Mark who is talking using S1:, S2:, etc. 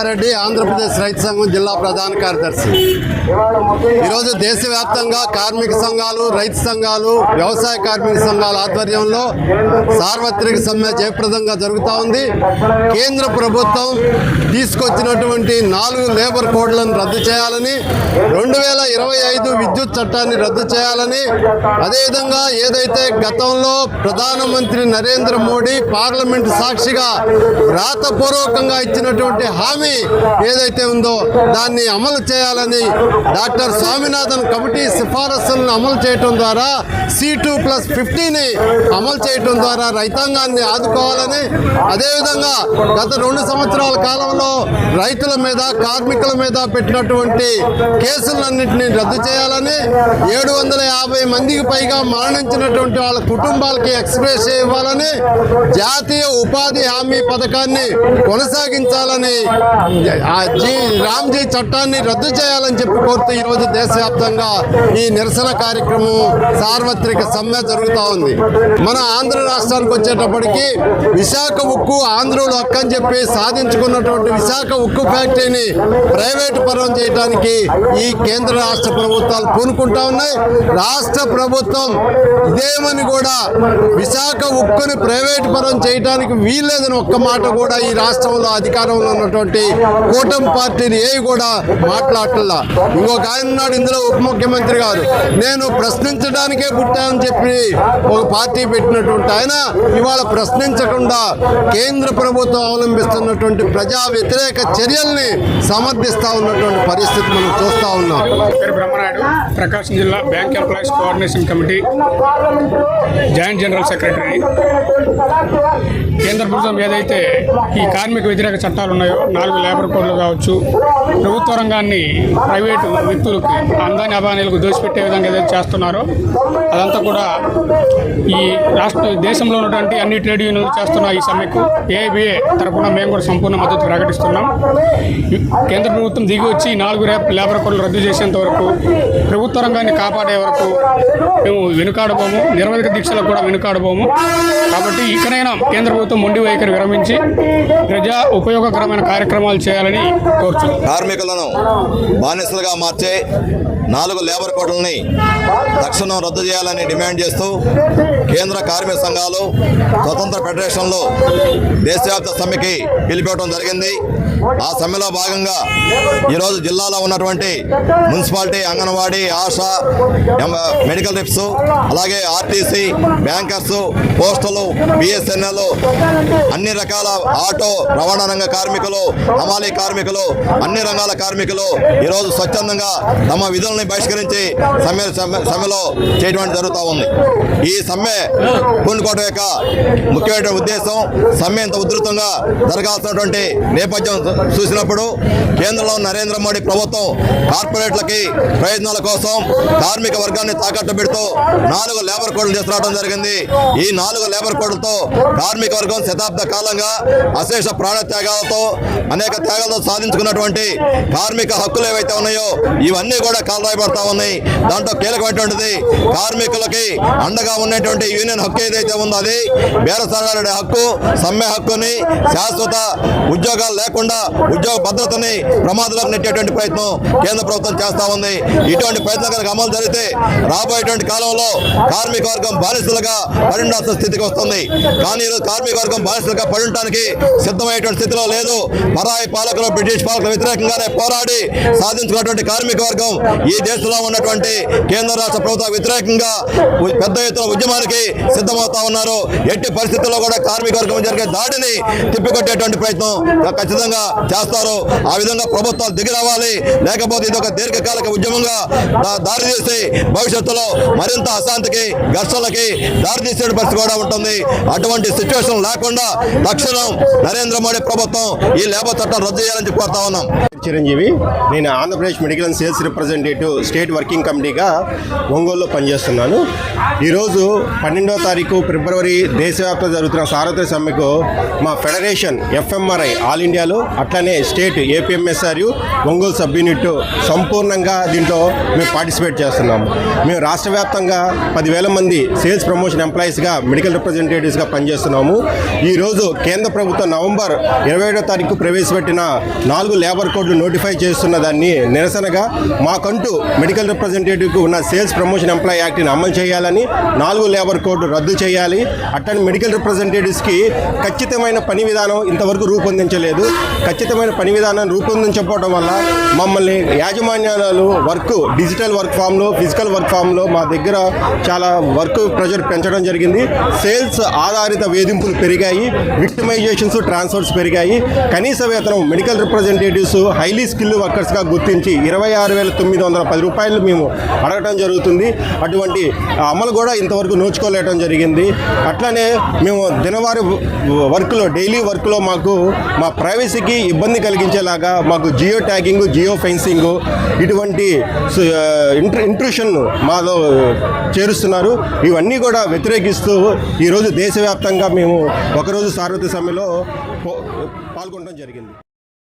S1: రెడ్డి ఆంధ్రప్రదేశ్ రైతు సంఘం జిల్లా ప్రధాన కార్యదర్శి. ఈరోజు దేశవ్యాప్తంగా కార్మిక సంఘాలు, రైతు సంఘాలు, వ్యవసాయ కార్మిక సంఘాల ఆధ్వర్యంలో సార్వత్రిక సమ్మె జయప్రదంగా జరుగుతూ ఉంది. కేంద్ర ప్రభుత్వం తీసుకొచ్చినటువంటి 4 లేబర్ కోడ్లను రద్దు చేయాలని, 2025 విద్యుత్ చట్టాన్ని రద్దు చేయాలని, అదేవిధంగా ఏదైతే గతంలో ప్రధానమంత్రి నరేంద్ర మోడీ పార్లమెంటు సాక్షిగా వ్రాతపూర్వకంగా ఇచ్చినటువంటి హామీ ఏదైతే ఉందో దాన్ని అమలు చేయాలని డాక్టర్ స్వామినాథన్ కమిటీ సిఫారసులను అమలు చేయడం ద్వారా C2+50ని అమలు చేయడం ద్వారా రైతాంగాన్ని ఆదుకోవాలని, అదేవిధంగా గత 2 సంవత్సరాల కాలంలో రైతుల మీద, కార్మికుల మీద పెట్టినటువంటి కేసులన్నింటినీ రద్దు చేయాలని, 750 మందికి పైగా మరణించినటువంటి వాళ్ళ కుటుంబాలకి ఎక్స్‌గ్రేషియా ఇవ్వాలని, జాతీయ ఉపాధి హామీ పథకాన్ని కొనసాగించాలని, రామ్జీ చట్టాన్ని రద్దు చేయాలని చెప్పి కోరుతూ ఈరోజు దేశవ్యాప్తంగా ఈ నిరసన కార్యక్రమం సార్వత్రిక సమ్మె జరుగుతూ ఉంది. మన ఆంధ్ర రాష్ట్రానికి వచ్చేటప్పటికి విశాఖ ఉక్కు ఆంధ్రులు హక్కు అని చెప్పి సాధించుకున్నటువంటి విశాఖ ఉక్కు ఫ్యాక్టరీని ప్రైవేటు పరం చేయడానికి ఈ కేంద్ర రాష్ట్ర ప్రభుత్వాలు పూనుకుంటా ఉన్నాయి. రాష్ట్ర ప్రభుత్వం ఇదేమని కూడా విశాఖ ఉక్కుని ప్రైవేటు పరం చేయడానికి వీల్లేదని ఒక్క మాట కూడా ఈ రాష్ట్రంలో అధికారంలో ఉన్నటువంటి కూటమి పార్టీని ఏవి కూడా మాట్లాడట్లా. ఇంకొక ఆయన ఉన్నాడు ఇందులో, ఉప ముఖ్యమంత్రి గారు, నేను ప్రశ్నించడానికే పుట్టానని చెప్పి ఒక పార్టీ పెట్టినటువంటి ఆయన ఇవాళ ప్రశ్నించకుండా కేంద్ర ప్రభుత్వం అవలంబిస్తున్నటువంటి ప్రజా వ్యతిరేక చర్యల్ని సమర్థిస్తూ ఉన్నటువంటి పరిస్థితి మనం చూస్తూ ఉన్నాం.
S2: బ్రహ్మనాయుడు, ప్రకాశం జిల్లా bank employees coordination committee joint general secretary. కేంద్ర ప్రభుత్వం ఏదైతే ఈ కార్మిక వ్యతిరేక చట్టాలు ఉన్నాయో, 4 లేబర్ కోడ్లు కావచ్చు, ప్రభుత్వ రంగాన్ని ప్రైవేటు వ్యక్తులకు, అందాని అబానీలకు దోచిపెట్టే విధంగా ఏదైతే చేస్తున్నారో అదంతా కూడా ఈ దేశంలో ఉన్నటువంటి అన్ని ట్రేడ్ యూనియన్లు చేస్తున్న ఈ సమ్మెకు ఏఐబిఏ తరఫున మేము కూడా సంపూర్ణ మద్దతు ప్రకటిస్తున్నాం. కేంద్ర ప్రభుత్వం దిగి వచ్చి 4 లేబర్ కోడ్లు రద్దు చేసేంత వరకు, ప్రభుత్వ రంగాన్ని కాపాడే వరకు మేము వెనుకాడబోము, నిరవధిక దీక్షలకు కూడా వెనుకాడబోము. కాబట్టి ఇకనైనా కేంద్ర ప్రభుత్వం మొండి వైఖరి విరమించి ప్రజా ఉపయోగకరమైన కార్యక్రమాలు చేయాలని కోరుచున్నాం.
S3: కార్మికులను బానిసలుగా మార్చే 4 లేబర్ కోడ్లని తక్షణం రద్దు చేయాలని డిమాండ్ చేస్తూ కేంద్ర కార్మిక సంఘాలు స్వతంత్ర ఫెడరేషన్లో దేశవ్యాప్త సమ్మెకి పిలిపివ్వడం జరిగింది. ఆ సమ్మెలో భాగంగా ఈరోజు జిల్లాలో ఉన్నటువంటి municipality, Anganwadi, ASHA, medical reps, అలాగే ఆర్టీసీ, బ్యాంకర్స్, పోస్టలు, BSNL, అన్ని రకాల ఆటో రవాణా రంగ కార్మికులు, హమాలీ కార్మికులు, అన్ని రంగాల కార్మికులు ఈరోజు స్వచ్ఛందంగా తమ విధులని బహిష్కరించి సమ్మెలో చేయడం జరుగుతూ ఉంది. ఈ సమ్మె పూనుకోవడం యొక్క ముఖ్యమైన ఉద్దేశం, సమ్మె ఇంత ఉధృతంగా జరగాల్సినటువంటి నేపథ్యం చూసినప్పుడు కేంద్రంలో నరేంద్ర మోడీ ప్రభుత్వం కార్పొరేట్లకి ప్రయోజనాల కోసం కార్మిక వర్గాన్ని తాకట్టు పెడుతూ 4 లేబర్ కోడ్లు తీసుకురావడం జరిగింది. ఈ 4 లేబర్ కోడ్లతో కార్మిక వర్గం శతాబ్ద కాలంగా అశేష ప్రాణత్యాగాలతో, అనేక త్యాగాలతో సాధించుకున్నటువంటి కార్మిక హక్కులు ఏవైతే ఉన్నాయో ఇవన్నీ కూడా కాలరాయబడతా ఉన్నాయి. దాంట్లో కీలకమైనటువంటిది కార్మికులకి అండగా ఉన్నటువంటి యూనియన్ హక్కు ఏదైతే ఉందో అది బేరసారాడే హక్కు, సమ్మె హక్కుని, శాశ్వత ఉద్యోగాలు లేకుండా ఉద్యోగ భద్రతని ప్రమాదంలోకి నెట్టేటువంటి ప్రయత్నం కేంద్ర ప్రభుత్వం చేస్తూ ఉంది. ఇటువంటి ప్రయత్నం కనుక అమలు జరిగితే రాబోయేటువంటి కాలంలో కార్మిక వర్గం బానిసలుగా పడిండాల్సిన స్థితికి వస్తుంది. కానీ ఈరోజు కార్మిక వర్గం బానిసలుగా పడటానికి సిద్ధమయ్యేటువంటి స్థితిలో లేదు. పరాయి పాలకులు, బ్రిటిష్ పాలకుల వ్యతిరేకంగానే పోరాడి సాధించుకున్నటువంటి కార్మిక వర్గం ఈ దేశంలో ఉన్నటువంటి కేంద్ర రాష్ట్ర ప్రభుత్వ వ్యతిరేకంగా పెద్ద ఎత్తున ఉద్యమానికి సిద్ధమవుతా ఉన్నారు. ఎట్టి పరిస్థితుల్లో కూడా కార్మిక వర్గం జరిగే దాడిని తిప్పికొట్టేటువంటి ప్రయత్నం ఖచ్చితంగా చేస్తారు. ఆ విధంగా ప్రభుత్వాలు దిగి రావాలి. లేకపోతే ఇది ఒక దీర్ఘకాలిక ఉద్యమంగా దారితీసి భవిష్యత్తులో మరింత అశాంతికి, ఘర్షణలకి దారితీసే పరిస్థితి కూడా ఉంటుంది. అటువంటి సిచ్యువేషన్ లేకుండా తక్షణం నరేంద్ర మోడీ ప్రభుత్వం ఈ లేబర్ చట్టం రద్దు చేయాలని కోరుతా ఉన్నాం.
S1: చిరంజీవి, నేను Andhra Pradesh medical and sales representative state working కమిటీగా
S4: ఒంగోలులో పనిచేస్తున్నాను. ఈరోజు 12వ తారీఖు ఫిబ్రవరి దేశవ్యాప్తంగా జరుగుతున్న సార్వత్రిక సమ్మెకు మా ఫెడరేషన్ FMRI ఆల్ ఇండియాలో, అట్లానే state APMSRU Ongole sub unit సంపూర్ణంగా దీంట్లో మేము పార్టిసిపేట్ చేస్తున్నాము. మేము రాష్ట్ర వ్యాప్తంగా 10,000 మంది సేల్స్ ప్రమోషన్ ఎంప్లాయీస్గా, మెడికల్ రిప్రజెంటేటివ్స్గా పనిచేస్తున్నాము. ఈరోజు కేంద్ర ప్రభుత్వం నవంబర్ 27వ తారీఖు ప్రవేశపెట్టిన 4 లేబర్ కోడ్లు నోటిఫై చేస్తున్న దాన్ని నిరసనగా మాకంటూ మెడికల్ రిప్రజెంటేటివ్కి ఉన్న సేల్స్ ప్రమోషన్ ఎంప్లాయీ యాక్ట్ని అమలు చేయాలని, 4 లేబర్ కోడ్లు రద్దు చేయాలి. అట్టని మెడికల్ రిప్రజెంటేటివ్స్కి ఖచ్చితమైన పని విధానం ఇంతవరకు రూపొందించలేదు. ఖచ్చితమైన పని విధానం రూపొందించకపోవడం వల్ల మమ్మల్ని యాజమాన్యాలు డిజిటల్ వర్క్ ఫామ్లో, ఫిజికల్ వర్క్ ఫామ్లో మా దగ్గర చాలా వర్క్ ప్రెషర్ పెంచడం జరిగింది. సేల్స్ ఆధారిత వేధింపులు పెరిగాయి, విక్టిమైజేషన్స్, ట్రాన్స్ఫర్స్ పెరిగాయి. కనీస వేతనం మెడికల్ రిప్రజెంటేటివ్స్ హైలీ స్కిల్డ్ వర్కర్స్గా గుర్తించి 26,910 రూపాయలు మేము అడగటం జరుగుతుంది. అటువంటి అమలు కూడా ఇంతవరకు నోచుకోలేటం జరిగింది. అట్లనే మేము దినవారీ వర్క్లో, డైలీ వర్క్లో మాకు మా ప్రైవసీకి ఇబ్బంది కలిగించేలాగా మాకు జియో ట్యాగింగ్, జియో ఫెన్సింగ్ ఇటువంటి ఇంట్రూషన్ మాలో చేరుస్తున్నారు. ఇవన్నీ కూడా వ్యతిరేకిస్తూ ఈరోజు దేశవ్యాప్తంగా మేము ఒకరోజు సార్వత్రిక సమ్మెలో పాల్గొనడం జరిగింది.